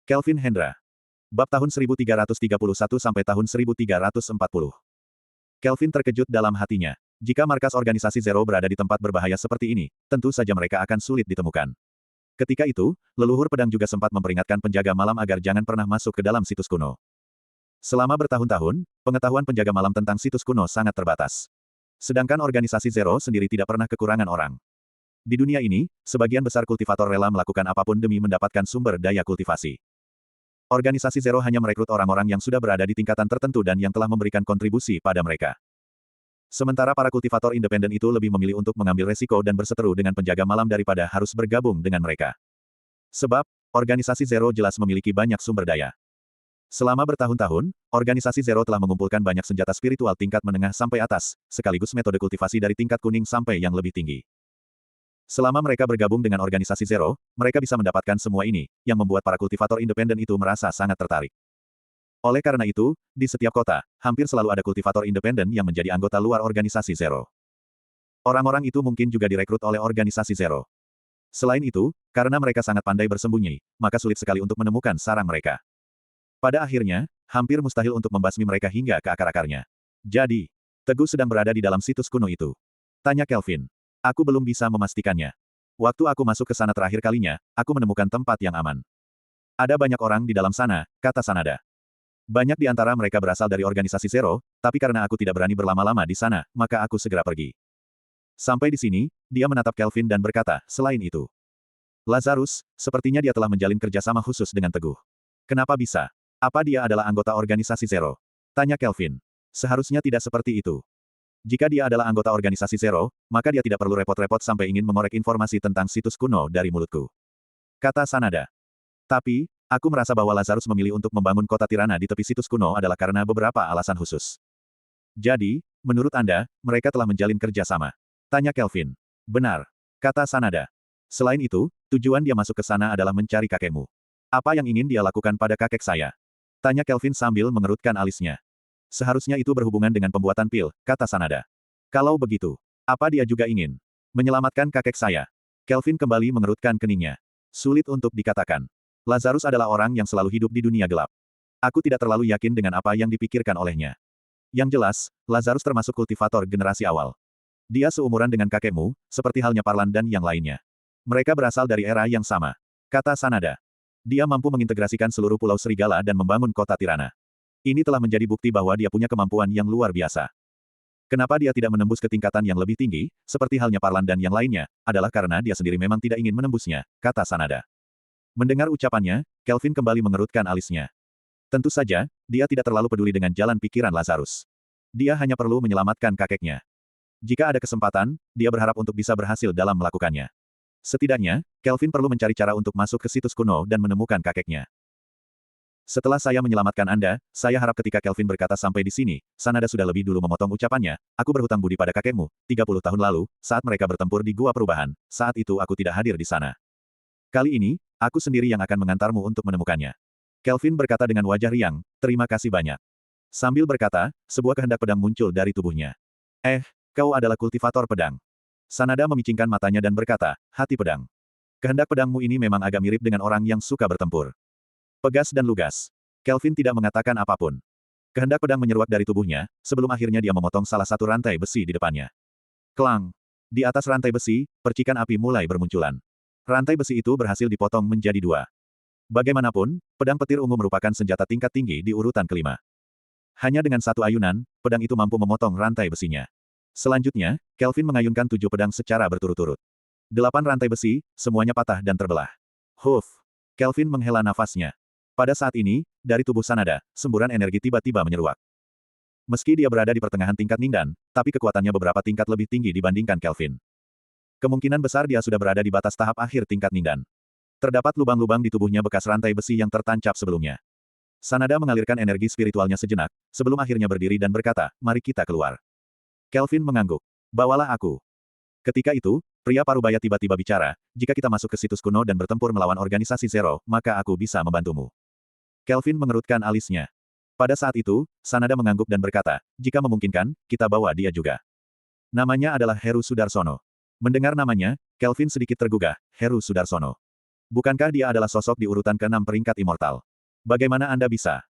Kelvin Hendra. Bab tahun 1331 sampai tahun 1340. Kelvin terkejut dalam hatinya. Jika markas organisasi Zero berada di tempat berbahaya seperti ini, tentu saja mereka akan sulit ditemukan. Ketika itu, leluhur pedang juga sempat memperingatkan penjaga malam agar jangan pernah masuk ke dalam situs kuno. Selama bertahun-tahun, pengetahuan penjaga malam tentang situs kuno sangat terbatas. Sedangkan organisasi Zero sendiri tidak pernah kekurangan orang. Di dunia ini, sebagian besar kultivator rela melakukan apapun demi mendapatkan sumber daya kultivasi. Organisasi Zero hanya merekrut orang-orang yang sudah berada di tingkatan tertentu dan yang telah memberikan kontribusi pada mereka. Sementara para kultivator independen itu lebih memilih untuk mengambil resiko dan berseteru dengan penjaga malam daripada harus bergabung dengan mereka. Sebab, organisasi Zero jelas memiliki banyak sumber daya. Selama bertahun-tahun, organisasi Zero telah mengumpulkan banyak senjata spiritual tingkat menengah sampai atas, sekaligus metode kultivasi dari tingkat kuning sampai yang lebih tinggi. Selama mereka bergabung dengan organisasi Zero, mereka bisa mendapatkan semua ini, yang membuat para kultivator independen itu merasa sangat tertarik. Oleh karena itu, di setiap kota, hampir selalu ada kultivator independen yang menjadi anggota luar organisasi Zero. Orang-orang itu mungkin juga direkrut oleh organisasi Zero. Selain itu, karena mereka sangat pandai bersembunyi, maka sulit sekali untuk menemukan sarang mereka. Pada akhirnya, hampir mustahil untuk membasmi mereka hingga ke akar-akarnya. Jadi, Teguh sedang berada di dalam situs kuno itu. Tanya Kelvin. Aku belum bisa memastikannya. Waktu aku masuk ke sana terakhir kalinya, aku menemukan tempat yang aman. Ada banyak orang di dalam sana, kata Sanada. Banyak di antara mereka berasal dari organisasi Zero, tapi karena aku tidak berani berlama-lama di sana, maka aku segera pergi. Sampai di sini, dia menatap Kelvin dan berkata, selain itu. Lazarus, sepertinya dia telah menjalin kerjasama khusus dengan Teguh. Kenapa bisa? Apa dia adalah anggota organisasi Zero? Tanya Kelvin. Seharusnya tidak seperti itu. Jika dia adalah anggota organisasi Zero, maka dia tidak perlu repot-repot sampai ingin mengorek informasi tentang situs kuno dari mulutku. Kata Sanada. Tapi, aku merasa bahwa Lazarus memilih untuk membangun kota Tirana di tepi situs kuno adalah karena beberapa alasan khusus. Jadi, menurut Anda, mereka telah menjalin kerjasama? Tanya Kelvin. Benar. Kata Sanada. Selain itu, tujuan dia masuk ke sana adalah mencari kakekmu. Apa yang ingin dia lakukan pada kakek saya? Tanya Kelvin sambil mengerutkan alisnya. Seharusnya itu berhubungan dengan pembuatan pil, kata Sanada. Kalau begitu, apa dia juga ingin? Menyelamatkan kakek saya. Kelvin kembali mengerutkan keningnya. Sulit untuk dikatakan. Lazarus adalah orang yang selalu hidup di dunia gelap. Aku tidak terlalu yakin dengan apa yang dipikirkan olehnya. Yang jelas, Lazarus termasuk kultivator generasi awal. Dia seumuran dengan kakekmu, seperti halnya Parlan dan yang lainnya. Mereka berasal dari era yang sama. Kata Sanada. Dia mampu mengintegrasikan seluruh pulau serigala dan membangun kota Tirana. Ini telah menjadi bukti bahwa dia punya kemampuan yang luar biasa. Kenapa dia tidak menembus ke tingkatan yang lebih tinggi, seperti halnya Parlan dan yang lainnya, adalah karena dia sendiri memang tidak ingin menembusnya, kata Sanada. Mendengar ucapannya, Kelvin kembali mengerutkan alisnya. Tentu saja, dia tidak terlalu peduli dengan jalan pikiran Lazarus. Dia hanya perlu menyelamatkan kakeknya. Jika ada kesempatan, dia berharap untuk bisa berhasil dalam melakukannya. Setidaknya, Kelvin perlu mencari cara untuk masuk ke situs kuno dan menemukan kakeknya. Setelah saya menyelamatkan Anda, saya harap ketika Kelvin berkata sampai di sini, Sanada sudah lebih dulu memotong ucapannya, aku berhutang budi pada kakekmu, 30 tahun lalu, saat mereka bertempur di Gua Perubahan, saat itu aku tidak hadir di sana. Kali ini, aku sendiri yang akan mengantarmu untuk menemukannya. Kelvin berkata dengan wajah riang, terima kasih banyak. Sambil berkata, sebuah kehendak pedang muncul dari tubuhnya. Kau adalah kultivator pedang. Sanada memicingkan matanya dan berkata, hati pedang. Kehendak pedangmu ini memang agak mirip dengan orang yang suka bertempur. Pegas dan lugas. Kelvin tidak mengatakan apapun. Kehendak pedang menyeruak dari tubuhnya, sebelum akhirnya dia memotong salah satu rantai besi di depannya. Klang! Di atas rantai besi, percikan api mulai bermunculan. Rantai besi itu berhasil dipotong menjadi dua. Bagaimanapun, pedang petir ungu merupakan senjata tingkat tinggi di urutan kelima. Hanya dengan satu ayunan, pedang itu mampu memotong rantai besinya. Selanjutnya, Kelvin mengayunkan 7 pedang secara berturut-turut. 8 rantai besi, semuanya patah dan terbelah. Huff! Kelvin menghela nafasnya. Pada saat ini, dari tubuh Sanada, semburan energi tiba-tiba menyeruak. Meski dia berada di pertengahan tingkat Ningdan, tapi kekuatannya beberapa tingkat lebih tinggi dibandingkan Kelvin. Kemungkinan besar dia sudah berada di batas tahap akhir tingkat Ningdan. Terdapat lubang-lubang di tubuhnya bekas rantai besi yang tertancap sebelumnya. Sanada mengalirkan energi spiritualnya sejenak, sebelum akhirnya berdiri dan berkata, mari kita keluar. Kelvin mengangguk. Bawalah aku. Ketika itu, pria parubaya tiba-tiba bicara, jika kita masuk ke situs kuno dan bertempur melawan organisasi Zero, maka aku bisa membantumu. Kelvin mengerutkan alisnya. Pada saat itu, Sanada mengangguk dan berkata, jika memungkinkan, kita bawa dia juga. Namanya adalah Heru Sudarsono. Mendengar namanya, Kelvin sedikit tergugah, Heru Sudarsono. Bukankah dia adalah sosok di urutan ke-6 peringkat immortal? Bagaimana Anda bisa?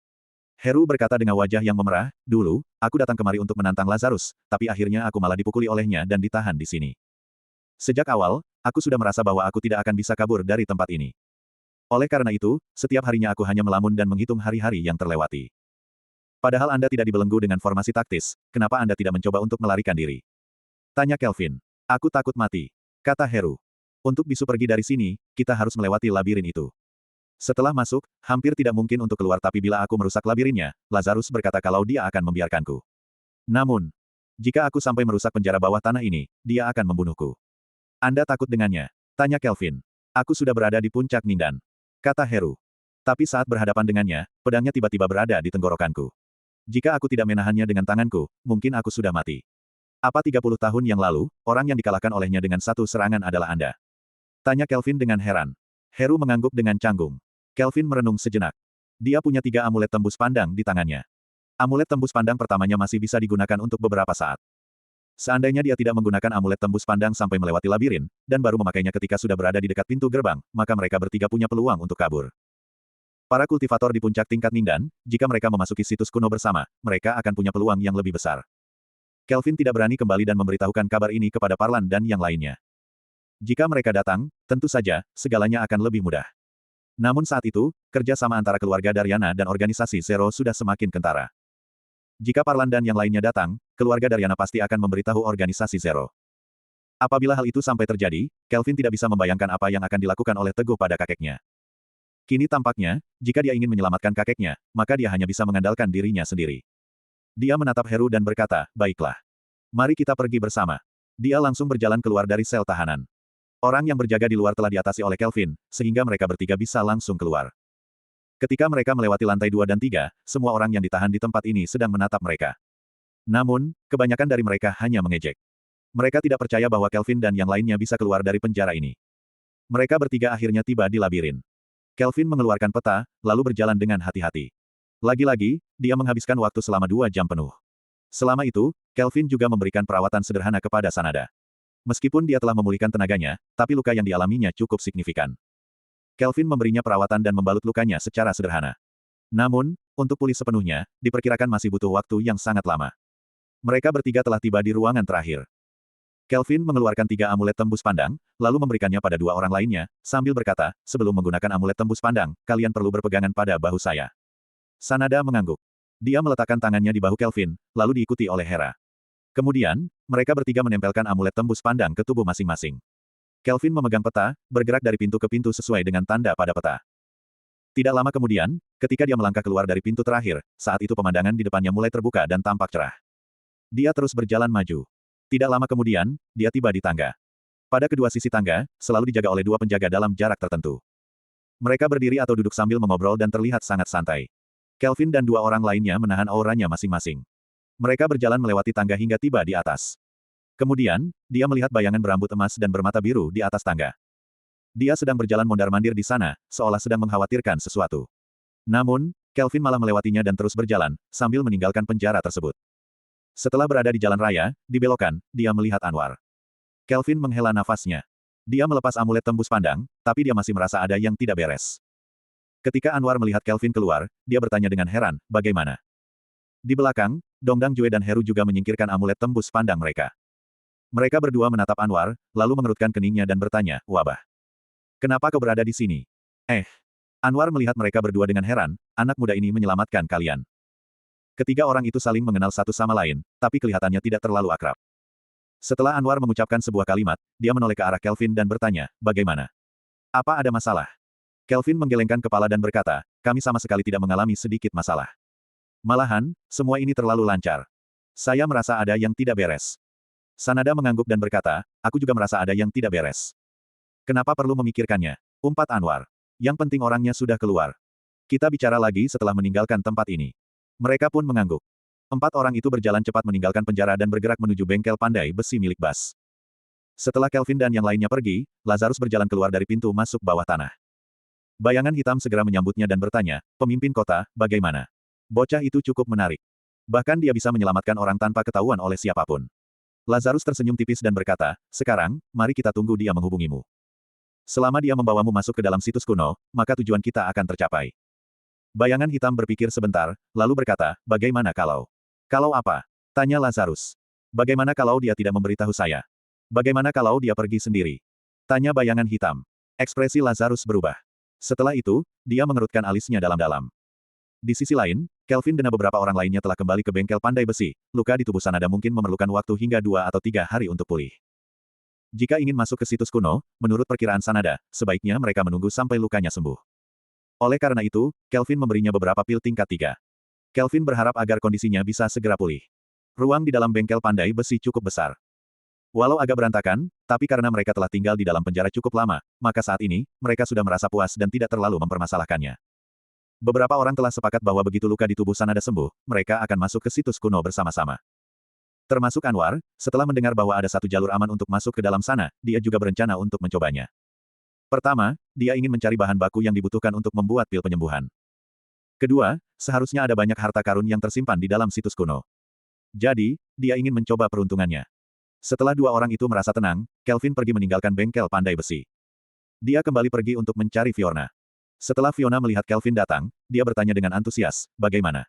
Heru berkata dengan wajah yang memerah, dulu, aku datang kemari untuk menantang Lazarus, tapi akhirnya aku malah dipukuli olehnya dan ditahan di sini. Sejak awal, aku sudah merasa bahwa aku tidak akan bisa kabur dari tempat ini. Oleh karena itu, setiap harinya aku hanya melamun dan menghitung hari-hari yang terlewati. Padahal Anda tidak dibelenggu dengan formasi taktis, kenapa Anda tidak mencoba untuk melarikan diri? Tanya Kelvin. Aku takut mati, kata Heru. Untuk bisu pergi dari sini, kita harus melewati labirin itu. Setelah masuk, hampir tidak mungkin untuk keluar tapi bila aku merusak labirinnya, Lazarus berkata kalau dia akan membiarkanku. Namun, jika aku sampai merusak penjara bawah tanah ini, dia akan membunuhku. Anda takut dengannya? Tanya Kelvin. Aku sudah berada di puncak Ningdan, kata Heru. Tapi saat berhadapan dengannya, pedangnya tiba-tiba berada di tenggorokanku. Jika aku tidak menahannya dengan tanganku, mungkin aku sudah mati. Apa 30 tahun yang lalu, orang yang dikalahkan olehnya dengan satu serangan adalah Anda? Tanya Kelvin dengan heran. Heru mengangguk dengan canggung. Kelvin merenung sejenak. Dia punya 3 amulet tembus pandang di tangannya. Amulet tembus pandang pertamanya masih bisa digunakan untuk beberapa saat. Seandainya dia tidak menggunakan amulet tembus pandang sampai melewati labirin, dan baru memakainya ketika sudah berada di dekat pintu gerbang, maka mereka bertiga punya peluang untuk kabur. Para kultivator di puncak tingkat Ningdan, jika mereka memasuki situs kuno bersama, mereka akan punya peluang yang lebih besar. Kelvin tidak berani kembali dan memberitahukan kabar ini kepada Parlan dan yang lainnya. Jika mereka datang, tentu saja, segalanya akan lebih mudah. Namun saat itu, kerja sama antara keluarga Daryana dan organisasi Zero sudah semakin kentara. Jika Parlan dan yang lainnya datang, keluarga Daryana pasti akan memberitahu organisasi Zero. Apabila hal itu sampai terjadi, Kelvin tidak bisa membayangkan apa yang akan dilakukan oleh Teguh pada kakeknya. Kini tampaknya, jika dia ingin menyelamatkan kakeknya, maka dia hanya bisa mengandalkan dirinya sendiri. Dia menatap Heru dan berkata, baiklah. Mari kita pergi bersama. Dia langsung berjalan keluar dari sel tahanan. Orang yang berjaga di luar telah diatasi oleh Kelvin, sehingga mereka bertiga bisa langsung keluar. Ketika mereka melewati lantai 2 dan 3, semua orang yang ditahan di tempat ini sedang menatap mereka. Namun, kebanyakan dari mereka hanya mengejek. Mereka tidak percaya bahwa Kelvin dan yang lainnya bisa keluar dari penjara ini. Mereka bertiga akhirnya tiba di labirin. Kelvin mengeluarkan peta, lalu berjalan dengan hati-hati. Lagi-lagi, dia menghabiskan waktu selama 2 jam penuh. Selama itu, Kelvin juga memberikan perawatan sederhana kepada Sanada. Meskipun dia telah memulihkan tenaganya, tapi luka yang dialaminya cukup signifikan. Kelvin memberinya perawatan dan membalut lukanya secara sederhana. Namun, untuk pulih sepenuhnya, diperkirakan masih butuh waktu yang sangat lama. Mereka bertiga telah tiba di ruangan terakhir. Kelvin mengeluarkan 3 amulet tembus pandang, lalu memberikannya pada 2 orang lainnya, sambil berkata, sebelum menggunakan amulet tembus pandang, kalian perlu berpegangan pada bahu saya. Sanada mengangguk. Dia meletakkan tangannya di bahu Kelvin, lalu diikuti oleh Hera. Kemudian, mereka bertiga menempelkan amulet tembus pandang ke tubuh masing-masing. Kelvin memegang peta, bergerak dari pintu ke pintu sesuai dengan tanda pada peta. Tidak lama kemudian, ketika dia melangkah keluar dari pintu terakhir, saat itu pemandangan di depannya mulai terbuka dan tampak cerah. Dia terus berjalan maju. Tidak lama kemudian, dia tiba di tangga. Pada kedua sisi tangga, selalu dijaga oleh 2 penjaga dalam jarak tertentu. Mereka berdiri atau duduk sambil mengobrol dan terlihat sangat santai. Kelvin dan 2 orang lainnya menahan auranya masing-masing. Mereka berjalan melewati tangga hingga tiba di atas. Kemudian, dia melihat bayangan berambut emas dan bermata biru di atas tangga. Dia sedang berjalan mondar-mandir di sana, seolah sedang mengkhawatirkan sesuatu. Namun, Kelvin malah melewatinya dan terus berjalan, sambil meninggalkan penjara tersebut. Setelah berada di jalan raya, di belokan, dia melihat Anwar. Kelvin menghela nafasnya. Dia melepas amulet tembus pandang, tapi dia masih merasa ada yang tidak beres. Ketika Anwar melihat Kelvin keluar, dia bertanya dengan heran, bagaimana? Di belakang, Dongdang Jue dan Heru juga menyingkirkan amulet tembus pandang mereka. Mereka berdua menatap Anwar, lalu mengerutkan keningnya dan bertanya, wabah. Kenapa kau berada di sini? Anwar melihat mereka berdua dengan heran, anak muda ini menyelamatkan kalian. Ketiga orang itu saling mengenal satu sama lain, tapi kelihatannya tidak terlalu akrab. Setelah Anwar mengucapkan sebuah kalimat, dia menoleh ke arah Kelvin dan bertanya, bagaimana? Apa ada masalah? Kelvin menggelengkan kepala dan berkata, kami sama sekali tidak mengalami sedikit masalah. Malahan, semua ini terlalu lancar. Saya merasa ada yang tidak beres. Sanada mengangguk dan berkata, aku juga merasa ada yang tidak beres. Kenapa perlu memikirkannya? Umpat Anwar. Yang penting orangnya sudah keluar. Kita bicara lagi setelah meninggalkan tempat ini. Mereka pun mengangguk. 4 orang itu berjalan cepat meninggalkan penjara dan bergerak menuju bengkel pandai besi milik Bas. Setelah Kelvin dan yang lainnya pergi, Lazarus berjalan keluar dari pintu masuk bawah tanah. Bayangan hitam segera menyambutnya dan bertanya, pemimpin kota, bagaimana? Bocah itu cukup menarik. Bahkan dia bisa menyelamatkan orang tanpa ketahuan oleh siapapun. Lazarus tersenyum tipis dan berkata, sekarang, mari kita tunggu dia menghubungimu. Selama dia membawamu masuk ke dalam situs kuno, maka tujuan kita akan tercapai. Bayangan hitam berpikir sebentar, lalu berkata, bagaimana kalau? Kalau apa? Tanya Lazarus. Bagaimana kalau dia tidak memberitahu saya? Bagaimana kalau dia pergi sendiri? Tanya bayangan hitam. Ekspresi Lazarus berubah. Setelah itu, dia mengerutkan alisnya dalam-dalam. Di sisi lain, Kelvin dan beberapa orang lainnya telah kembali ke bengkel pandai besi. Luka di tubuh Sanada mungkin memerlukan waktu hingga 2 atau 3 hari untuk pulih. Jika ingin masuk ke situs kuno, menurut perkiraan Sanada, sebaiknya mereka menunggu sampai lukanya sembuh. Oleh karena itu, Kelvin memberinya beberapa pil tingkat 3. Kelvin berharap agar kondisinya bisa segera pulih. Ruang di dalam bengkel pandai besi cukup besar. Walau agak berantakan, tapi karena mereka telah tinggal di dalam penjara cukup lama, maka saat ini, mereka sudah merasa puas dan tidak terlalu mempermasalahkannya. Beberapa orang telah sepakat bahwa begitu luka di tubuh Sanada sembuh, mereka akan masuk ke situs kuno bersama-sama. Termasuk Anwar, setelah mendengar bahwa ada satu jalur aman untuk masuk ke dalam sana, dia juga berencana untuk mencobanya. Pertama, dia ingin mencari bahan baku yang dibutuhkan untuk membuat pil penyembuhan. Kedua, seharusnya ada banyak harta karun yang tersimpan di dalam situs kuno. Jadi, dia ingin mencoba peruntungannya. Setelah dua orang itu merasa tenang, Kelvin pergi meninggalkan bengkel pandai besi. Dia kembali pergi untuk mencari Fiona. Setelah Fiona melihat Kelvin datang, dia bertanya dengan antusias, bagaimana?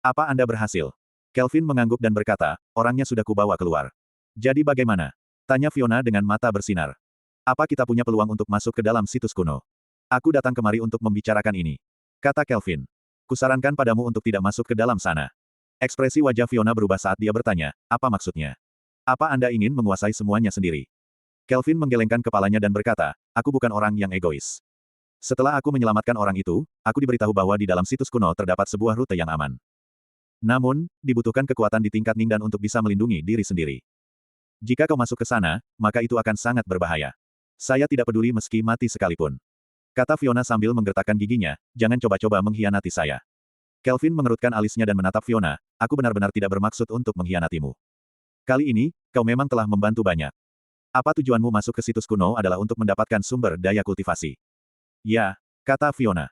Apa Anda berhasil? Kelvin mengangguk dan berkata, orangnya sudah kubawa keluar. Jadi bagaimana? Tanya Fiona dengan mata bersinar. Apa kita punya peluang untuk masuk ke dalam situs kuno? Aku datang kemari untuk membicarakan ini. Kata Kelvin. Kusarankan padamu untuk tidak masuk ke dalam sana. Ekspresi wajah Fiona berubah saat dia bertanya, apa maksudnya? Apa Anda ingin menguasai semuanya sendiri? Kelvin menggelengkan kepalanya dan berkata, aku bukan orang yang egois. Setelah aku menyelamatkan orang itu, aku diberitahu bahwa di dalam situs kuno terdapat sebuah rute yang aman. Namun, dibutuhkan kekuatan di tingkat Ningdan untuk bisa melindungi diri sendiri. Jika kau masuk ke sana, maka itu akan sangat berbahaya. Saya tidak peduli meski mati sekalipun. Kata Fiona sambil menggertakkan giginya, jangan coba-coba mengkhianati saya. Kelvin mengerutkan alisnya dan menatap Fiona, aku benar-benar tidak bermaksud untuk mengkhianatimu. Kali ini, kau memang telah membantu banyak. Apa tujuanmu masuk ke situs kuno adalah untuk mendapatkan sumber daya kultivasi? Ya, kata Fiona.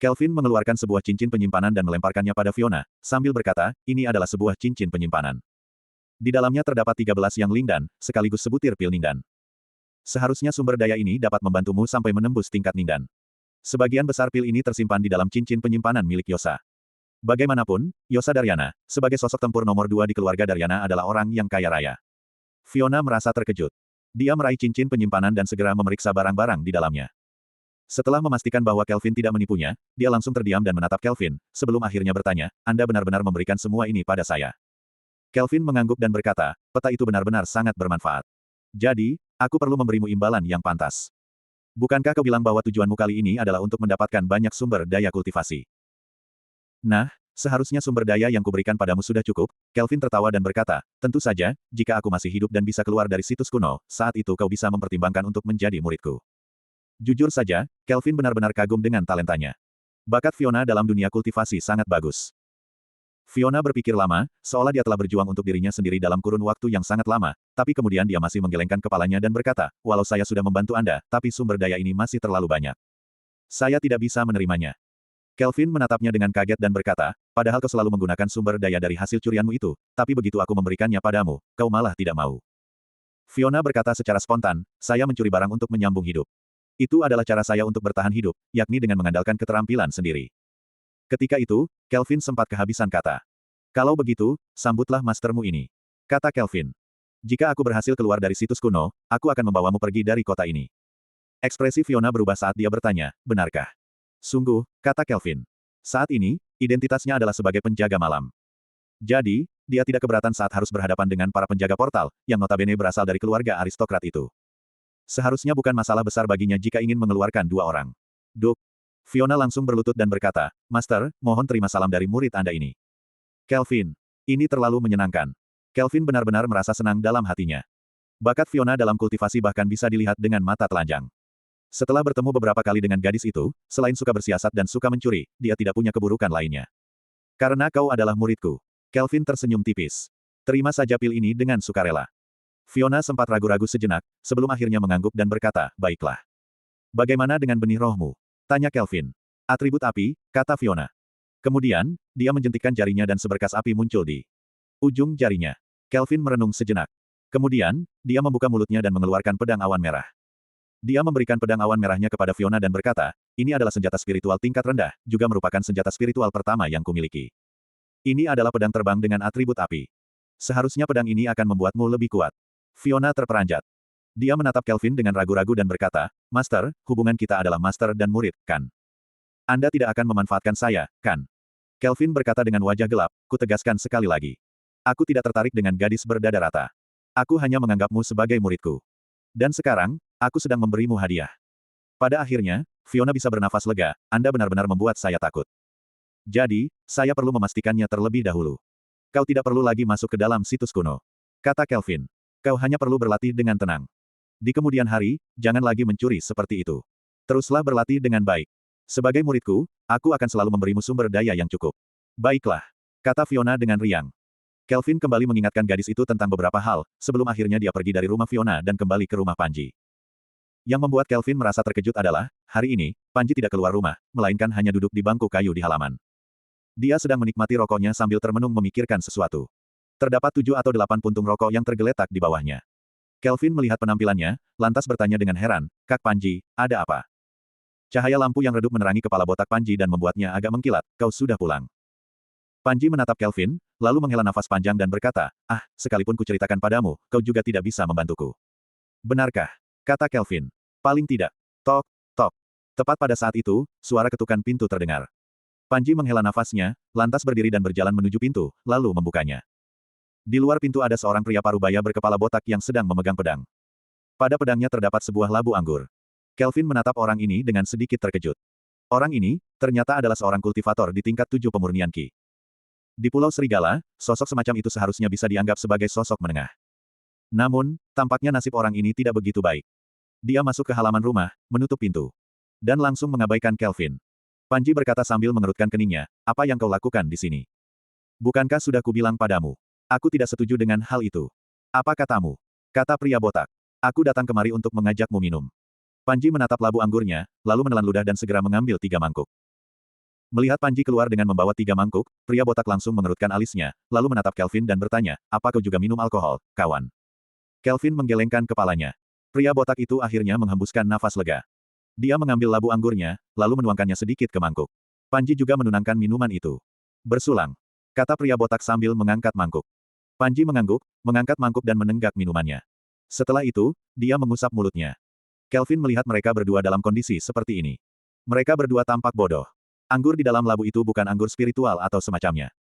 Kelvin mengeluarkan sebuah cincin penyimpanan dan melemparkannya pada Fiona, sambil berkata, ini adalah sebuah cincin penyimpanan. Di dalamnya terdapat 13 yang Lingdan, sekaligus sebutir pil Ningdan. Seharusnya sumber daya ini dapat membantumu sampai menembus tingkat Ningdan. Sebagian besar pil ini tersimpan di dalam cincin penyimpanan milik Yosa. Bagaimanapun, Yosa Daryana, sebagai sosok tempur nomor 2 di keluarga Daryana adalah orang yang kaya raya. Fiona merasa terkejut. Dia meraih cincin penyimpanan dan segera memeriksa barang-barang di dalamnya. Setelah memastikan bahwa Kelvin tidak menipunya, dia langsung terdiam dan menatap Kelvin, sebelum akhirnya bertanya, Anda benar-benar memberikan semua ini pada saya. Kelvin mengangguk dan berkata, peta itu benar-benar sangat bermanfaat. Jadi, aku perlu memberimu imbalan yang pantas. Bukankah kau bilang bahwa tujuanmu kali ini adalah untuk mendapatkan banyak sumber daya kultivasi? Nah, seharusnya sumber daya yang kuberikan padamu sudah cukup. Kelvin tertawa dan berkata, tentu saja, jika aku masih hidup dan bisa keluar dari situs kuno, saat itu kau bisa mempertimbangkan untuk menjadi muridku. Jujur saja, Kelvin benar-benar kagum dengan talentanya. Bakat Fiona dalam dunia kultivasi sangat bagus. Fiona berpikir lama, seolah dia telah berjuang untuk dirinya sendiri dalam kurun waktu yang sangat lama, tapi kemudian dia masih menggelengkan kepalanya dan berkata, walau saya sudah membantu Anda, tapi sumber daya ini masih terlalu banyak. Saya tidak bisa menerimanya. Kelvin menatapnya dengan kaget dan berkata, padahal kau selalu menggunakan sumber daya dari hasil curianmu itu, tapi begitu aku memberikannya padamu, kau malah tidak mau. Fiona berkata secara spontan, saya mencuri barang untuk menyambung hidup. Itu adalah cara saya untuk bertahan hidup, yakni dengan mengandalkan keterampilan sendiri. Ketika itu, Kelvin sempat kehabisan kata. Kalau begitu, sambutlah mastermu ini. Kata Kelvin. Jika aku berhasil keluar dari situs kuno, aku akan membawamu pergi dari kota ini. Ekspresi Fiona berubah saat dia bertanya, benarkah? Sungguh, kata Kelvin. Saat ini, identitasnya adalah sebagai penjaga malam. Jadi, dia tidak keberatan saat harus berhadapan dengan para penjaga portal, yang notabene berasal dari keluarga aristokrat itu. Seharusnya bukan masalah besar baginya jika ingin mengeluarkan dua orang. Duk. Fiona langsung berlutut dan berkata, Master, mohon terima salam dari murid Anda ini. Kelvin. Ini terlalu menyenangkan. Kelvin benar-benar merasa senang dalam hatinya. Bakat Fiona dalam kultivasi bahkan bisa dilihat dengan mata telanjang. Setelah bertemu beberapa kali dengan gadis itu, selain suka bersiasat dan suka mencuri, dia tidak punya keburukan lainnya. Karena kau adalah muridku. Kelvin tersenyum tipis. Terima saja pil ini dengan sukarela. Fiona sempat ragu-ragu sejenak, sebelum akhirnya mengangguk dan berkata, baiklah. Bagaimana dengan benih rohmu? Tanya Kelvin. Atribut api, kata Fiona. Kemudian, dia menjentikkan jarinya dan seberkas api muncul di ujung jarinya. Kelvin merenung sejenak. Kemudian, dia membuka mulutnya dan mengeluarkan pedang awan merah. Dia memberikan pedang awan merahnya kepada Fiona dan berkata, ini adalah senjata spiritual tingkat rendah, juga merupakan senjata spiritual pertama yang kumiliki. Ini adalah pedang terbang dengan atribut api. Seharusnya pedang ini akan membuatmu lebih kuat. Fiona terperanjat. Dia menatap Kelvin dengan ragu-ragu dan berkata, Master, hubungan kita adalah master dan murid, kan? Anda tidak akan memanfaatkan saya, kan? Kelvin berkata dengan wajah gelap, kutegaskan sekali lagi. Aku tidak tertarik dengan gadis berdada rata. Aku hanya menganggapmu sebagai muridku. Dan sekarang, aku sedang memberimu hadiah. Pada akhirnya, Fiona bisa bernafas lega, Anda benar-benar membuat saya takut. Jadi, saya perlu memastikannya terlebih dahulu. Kau tidak perlu lagi masuk ke dalam situs kuno. Kata Kelvin. Kau hanya perlu berlatih dengan tenang. Di kemudian hari, jangan lagi mencuri seperti itu. Teruslah berlatih dengan baik. Sebagai muridku, aku akan selalu memberimu sumber daya yang cukup. Baiklah. Kata Fiona dengan riang. Kelvin kembali mengingatkan gadis itu tentang beberapa hal, sebelum akhirnya dia pergi dari rumah Fiona dan kembali ke rumah Panji. Yang membuat Kelvin merasa terkejut adalah, hari ini, Panji tidak keluar rumah, melainkan hanya duduk di bangku kayu di halaman. Dia sedang menikmati rokoknya sambil termenung memikirkan sesuatu. Terdapat 7 atau 8 puntung rokok yang tergeletak di bawahnya. Kelvin melihat penampilannya, lantas bertanya dengan heran, Kak Panji, ada apa? Cahaya lampu yang redup menerangi kepala botak Panji dan membuatnya agak mengkilat, kau sudah pulang. Panji menatap Kelvin, lalu menghela nafas panjang dan berkata, sekalipun kuceritakan padamu, kau juga tidak bisa membantuku. Benarkah? Kata Kelvin. Paling tidak. Tok, tok. Tepat pada saat itu, suara ketukan pintu terdengar. Panji menghela nafasnya, lantas berdiri dan berjalan menuju pintu, lalu membukanya. Di luar pintu ada seorang pria parubaya berkepala botak yang sedang memegang pedang. Pada pedangnya terdapat sebuah labu anggur. Kelvin menatap orang ini dengan sedikit terkejut. Orang ini, ternyata adalah seorang kultivator di tingkat 7 pemurnian Qi. Di Pulau Serigala, sosok semacam itu seharusnya bisa dianggap sebagai sosok menengah. Namun, tampaknya nasib orang ini tidak begitu baik. Dia masuk ke halaman rumah, menutup pintu. Dan langsung mengabaikan Kelvin. Panji berkata sambil mengerutkan keningnya, apa yang kau lakukan di sini? Bukankah sudah kubilang padamu? Aku tidak setuju dengan hal itu. Apa katamu? Kata pria botak. Aku datang kemari untuk mengajakmu minum. Panji menatap labu anggurnya, lalu menelan ludah dan segera mengambil 3 mangkuk. Melihat Panji keluar dengan membawa 3 mangkuk, pria botak langsung mengerutkan alisnya, lalu menatap Kelvin dan bertanya, apa kau juga minum alkohol, kawan? Kelvin menggelengkan kepalanya. Pria botak itu akhirnya menghembuskan nafas lega. Dia mengambil labu anggurnya, lalu menuangkannya sedikit ke mangkuk. Panji juga menunangkan minuman itu. Bersulang. Kata pria botak sambil mengangkat mangkuk. Panji mengangguk, mengangkat mangkuk dan menenggak minumannya. Setelah itu, dia mengusap mulutnya. Kelvin melihat mereka berdua dalam kondisi seperti ini. Mereka berdua tampak bodoh. Anggur di dalam labu itu bukan anggur spiritual atau semacamnya.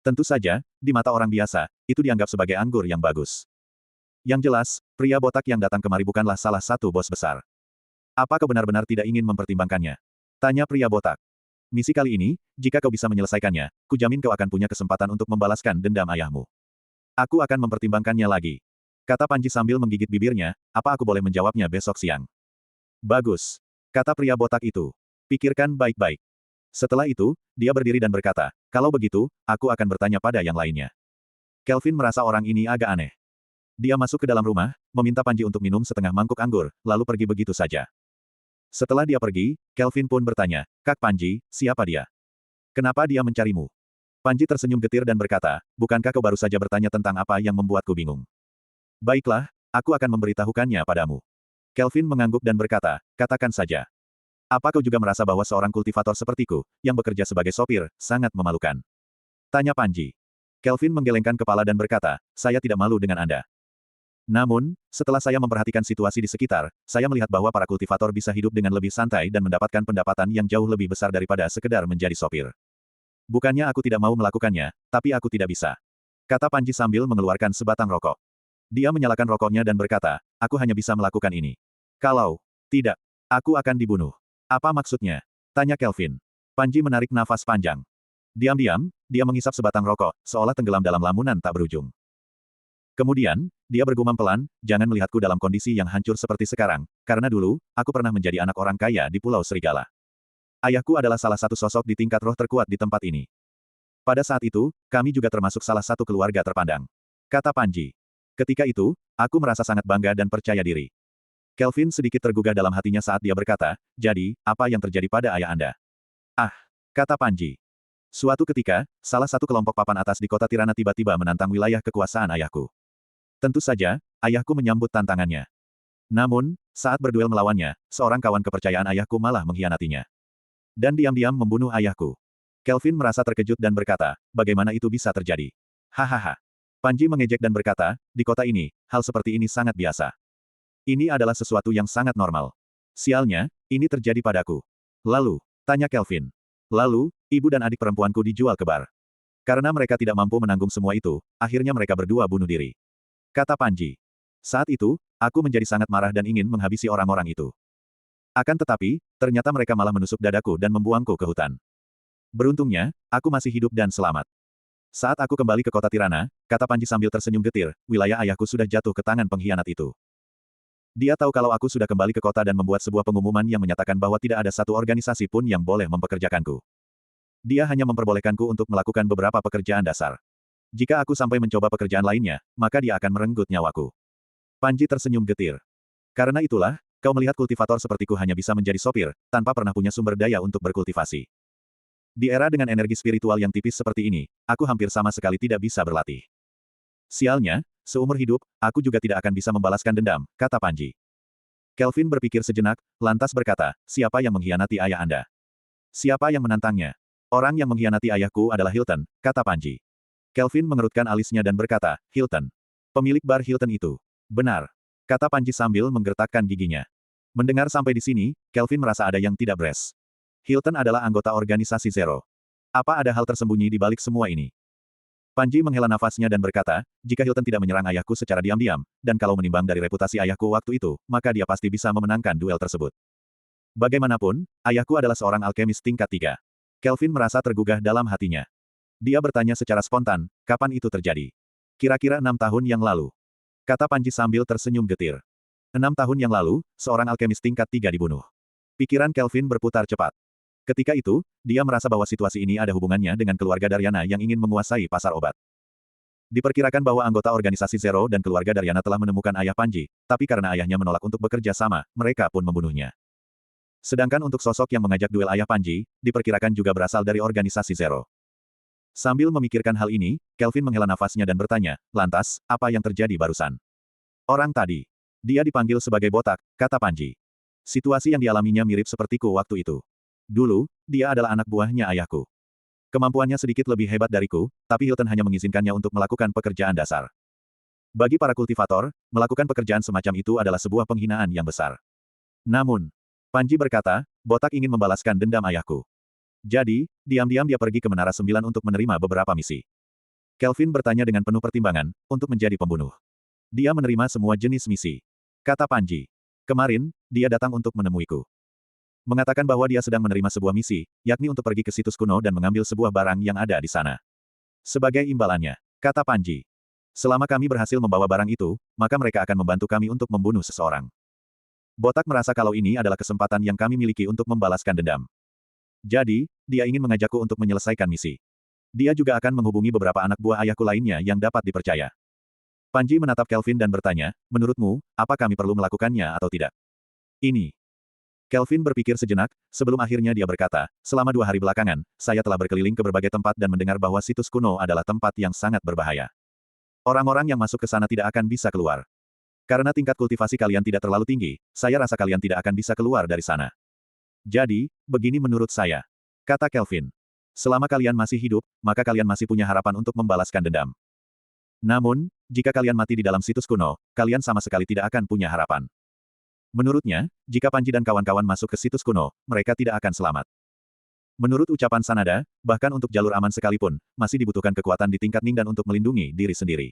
Tentu saja, di mata orang biasa, itu dianggap sebagai anggur yang bagus. Yang jelas, pria botak yang datang kemari bukanlah salah satu bos besar. Apa kau benar-benar tidak ingin mempertimbangkannya? Tanya pria botak. Misi kali ini, jika kau bisa menyelesaikannya, kujamin kau akan punya kesempatan untuk membalaskan dendam ayahmu. Aku akan mempertimbangkannya lagi. Kata Panji sambil menggigit bibirnya, apa aku boleh menjawabnya besok siang? Bagus. Kata pria botak itu. Pikirkan baik-baik. Setelah itu, dia berdiri dan berkata, kalau begitu, aku akan bertanya pada yang lainnya. Kelvin merasa orang ini agak aneh. Dia masuk ke dalam rumah, meminta Panji untuk minum setengah mangkuk anggur, lalu pergi begitu saja. Setelah dia pergi, Kelvin pun bertanya, Kak Panji, siapa dia? Kenapa dia mencarimu? Panji tersenyum getir dan berkata, bukankah kau baru saja bertanya tentang apa yang membuatku bingung? Baiklah, aku akan memberitahukannya padamu. Kelvin mengangguk dan berkata, katakan saja. Apa kau juga merasa bahwa seorang kultivator sepertiku, yang bekerja sebagai sopir, sangat memalukan? Tanya Panji. Kelvin menggelengkan kepala dan berkata, saya tidak malu dengan Anda. Namun, setelah saya memperhatikan situasi di sekitar, saya melihat bahwa para kultivator bisa hidup dengan lebih santai dan mendapatkan pendapatan yang jauh lebih besar daripada sekedar menjadi sopir. Bukannya aku tidak mau melakukannya, tapi aku tidak bisa. Kata Panji sambil mengeluarkan sebatang rokok. Dia menyalakan rokoknya dan berkata, aku hanya bisa melakukan ini. Kalau tidak, aku akan dibunuh. Apa maksudnya? Tanya Kelvin. Panji menarik nafas panjang. Diam-diam, dia menghisap sebatang rokok, seolah tenggelam dalam lamunan tak berujung. Kemudian, dia bergumam pelan, jangan melihatku dalam kondisi yang hancur seperti sekarang, karena dulu, aku pernah menjadi anak orang kaya di Pulau Serigala. Ayahku adalah salah satu sosok di tingkat roh terkuat di tempat ini. Pada saat itu, kami juga termasuk salah satu keluarga terpandang. Kata Panji. Ketika itu, aku merasa sangat bangga dan percaya diri. Kelvin sedikit tergugah dalam hatinya saat dia berkata, jadi, apa yang terjadi pada ayah Anda? Kata Panji. Suatu ketika, salah satu kelompok papan atas di kota Tirana tiba-tiba menantang wilayah kekuasaan ayahku. Tentu saja, ayahku menyambut tantangannya. Namun, saat berduel melawannya, seorang kawan kepercayaan ayahku malah mengkhianatinya. Dan diam-diam membunuh ayahku. Kelvin merasa terkejut dan berkata, bagaimana itu bisa terjadi? Hahaha. Panji mengejek dan berkata, di kota ini, hal seperti ini sangat biasa. Ini adalah sesuatu yang sangat normal. Sialnya, ini terjadi padaku. Lalu, tanya Kelvin. Lalu, ibu dan adik perempuanku dijual ke bar. Karena mereka tidak mampu menanggung semua itu, akhirnya mereka berdua bunuh diri. Kata Panji. Saat itu, aku menjadi sangat marah dan ingin menghabisi orang-orang itu. Akan tetapi, ternyata mereka malah menusuk dadaku dan membuangku ke hutan. Beruntungnya, aku masih hidup dan selamat. Saat aku kembali ke kota Tirana, kata Panji sambil tersenyum getir, wilayah ayahku sudah jatuh ke tangan pengkhianat itu. Dia tahu kalau aku sudah kembali ke kota dan membuat sebuah pengumuman yang menyatakan bahwa tidak ada satu organisasi pun yang boleh mempekerjakanku. Dia hanya memperbolehkanku untuk melakukan beberapa pekerjaan dasar. Jika aku sampai mencoba pekerjaan lainnya, maka dia akan merenggut nyawaku. Panji tersenyum getir. Karena itulah, kau melihat kultivator sepertiku hanya bisa menjadi sopir, tanpa pernah punya sumber daya untuk berkultivasi. Di era dengan energi spiritual yang tipis seperti ini, aku hampir sama sekali tidak bisa berlatih. Sialnya, seumur hidup, aku juga tidak akan bisa membalaskan dendam, kata Panji. Kelvin berpikir sejenak, lantas berkata, siapa yang mengkhianati ayah Anda? Siapa yang menantangnya? Orang yang mengkhianati ayahku adalah Hilton, kata Panji. Kelvin mengerutkan alisnya dan berkata, Hilton. Pemilik bar Hilton itu. Benar. Kata Panji sambil menggertakkan giginya. Mendengar sampai di sini, Kelvin merasa ada yang tidak beres. Hilton adalah anggota organisasi Zero. Apa ada hal tersembunyi di balik semua ini? Panji menghela nafasnya dan berkata, jika Hilton tidak menyerang ayahku secara diam-diam, dan kalau menimbang dari reputasi ayahku waktu itu, maka dia pasti bisa memenangkan duel tersebut. Bagaimanapun, ayahku adalah seorang alkemis tingkat 3. Kelvin merasa tergugah dalam hatinya. Dia bertanya secara spontan, kapan itu terjadi? Kira-kira 6 tahun yang lalu. Kata Panji sambil tersenyum getir. 6 tahun yang lalu, seorang alkemis tingkat 3 dibunuh. Pikiran Kelvin berputar cepat. Ketika itu, dia merasa bahwa situasi ini ada hubungannya dengan keluarga Daryana yang ingin menguasai pasar obat. Diperkirakan bahwa anggota organisasi Zero dan keluarga Daryana telah menemukan ayah Panji, tapi karena ayahnya menolak untuk bekerja sama, mereka pun membunuhnya. Sedangkan untuk sosok yang mengajak duel ayah Panji, diperkirakan juga berasal dari organisasi Zero. Sambil memikirkan hal ini, Kelvin menghela nafasnya dan bertanya, lantas, apa yang terjadi barusan? Orang tadi. Dia dipanggil sebagai botak, kata Panji. Situasi yang dialaminya mirip sepertiku waktu itu. Dulu, dia adalah anak buahnya ayahku. Kemampuannya sedikit lebih hebat dariku, tapi Hilton hanya mengizinkannya untuk melakukan pekerjaan dasar. Bagi para kultivator, melakukan pekerjaan semacam itu adalah sebuah penghinaan yang besar. Namun, Panji berkata, botak ingin membalaskan dendam ayahku. Jadi, diam-diam dia pergi ke Menara 9 untuk menerima beberapa misi. Kelvin bertanya dengan penuh pertimbangan, untuk menjadi pembunuh. Dia menerima semua jenis misi. Kata Panji. Kemarin, dia datang untuk menemuiku. Mengatakan bahwa dia sedang menerima sebuah misi, yakni untuk pergi ke situs kuno dan mengambil sebuah barang yang ada di sana. Sebagai imbalannya, kata Panji. Selama kami berhasil membawa barang itu, maka mereka akan membantu kami untuk membunuh seseorang. Botak merasa kalau ini adalah kesempatan yang kami miliki untuk membalaskan dendam. Jadi, dia ingin mengajakku untuk menyelesaikan misi. Dia juga akan menghubungi beberapa anak buah ayahku lainnya yang dapat dipercaya. Panji menatap Kelvin dan bertanya, menurutmu, apa kami perlu melakukannya atau tidak? Ini. Kelvin berpikir sejenak, sebelum akhirnya dia berkata, selama 2 hari belakangan, saya telah berkeliling ke berbagai tempat dan mendengar bahwa situs kuno adalah tempat yang sangat berbahaya. Orang-orang yang masuk ke sana tidak akan bisa keluar. Karena tingkat kultivasi kalian tidak terlalu tinggi, saya rasa kalian tidak akan bisa keluar dari sana. Jadi, begini menurut saya. Kata Kelvin. Selama kalian masih hidup, maka kalian masih punya harapan untuk membalaskan dendam. Namun, jika kalian mati di dalam situs kuno, kalian sama sekali tidak akan punya harapan. Menurutnya, jika Panji dan kawan-kawan masuk ke situs kuno, mereka tidak akan selamat. Menurut ucapan Sanada, bahkan untuk jalur aman sekalipun, masih dibutuhkan kekuatan di tingkat Ningdan untuk melindungi diri sendiri.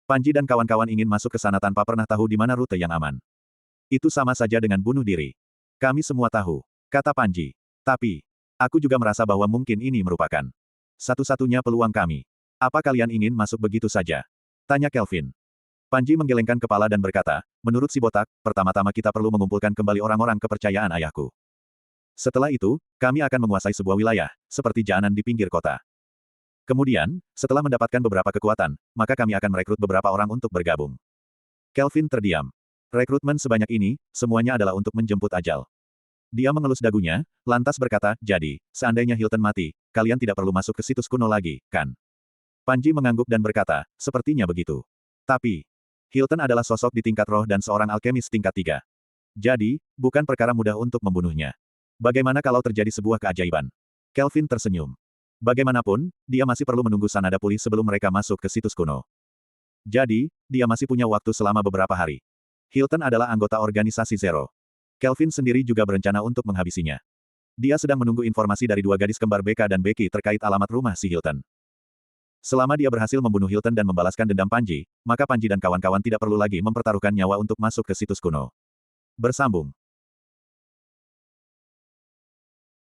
Panji dan kawan-kawan ingin masuk ke sana tanpa pernah tahu di mana rute yang aman. Itu sama saja dengan bunuh diri. Kami semua tahu, kata Panji. Tapi, aku juga merasa bahwa mungkin ini merupakan satu-satunya peluang kami. Apa kalian ingin masuk begitu saja? Tanya Kelvin. Panji menggelengkan kepala dan berkata, menurut si botak, pertama-tama kita perlu mengumpulkan kembali orang-orang kepercayaan ayahku. Setelah itu, kami akan menguasai sebuah wilayah, seperti Jaanan di pinggir kota. Kemudian, setelah mendapatkan beberapa kekuatan, maka kami akan merekrut beberapa orang untuk bergabung. Kelvin terdiam. Rekrutmen sebanyak ini, semuanya adalah untuk menjemput ajal. Dia mengelus dagunya, lantas berkata, jadi, seandainya Hilton mati, kalian tidak perlu masuk ke situs kuno lagi, kan? Panji mengangguk dan berkata, sepertinya begitu. Tapi, Hilton adalah sosok di tingkat roh dan seorang alkemis tingkat 3. Jadi, bukan perkara mudah untuk membunuhnya. Bagaimana kalau terjadi sebuah keajaiban? Kelvin tersenyum. Bagaimanapun, dia masih perlu menunggu Sanada pulih sebelum mereka masuk ke situs kuno. Jadi, dia masih punya waktu selama beberapa hari. Hilton adalah anggota organisasi Zero. Kelvin sendiri juga berencana untuk menghabisinya. Dia sedang menunggu informasi dari dua gadis kembar BK dan Becky terkait alamat rumah si Hilton. Selama dia berhasil membunuh Hilton dan membalaskan dendam Panji, maka Panji dan kawan-kawan tidak perlu lagi mempertaruhkan nyawa untuk masuk ke situs kuno. Bersambung.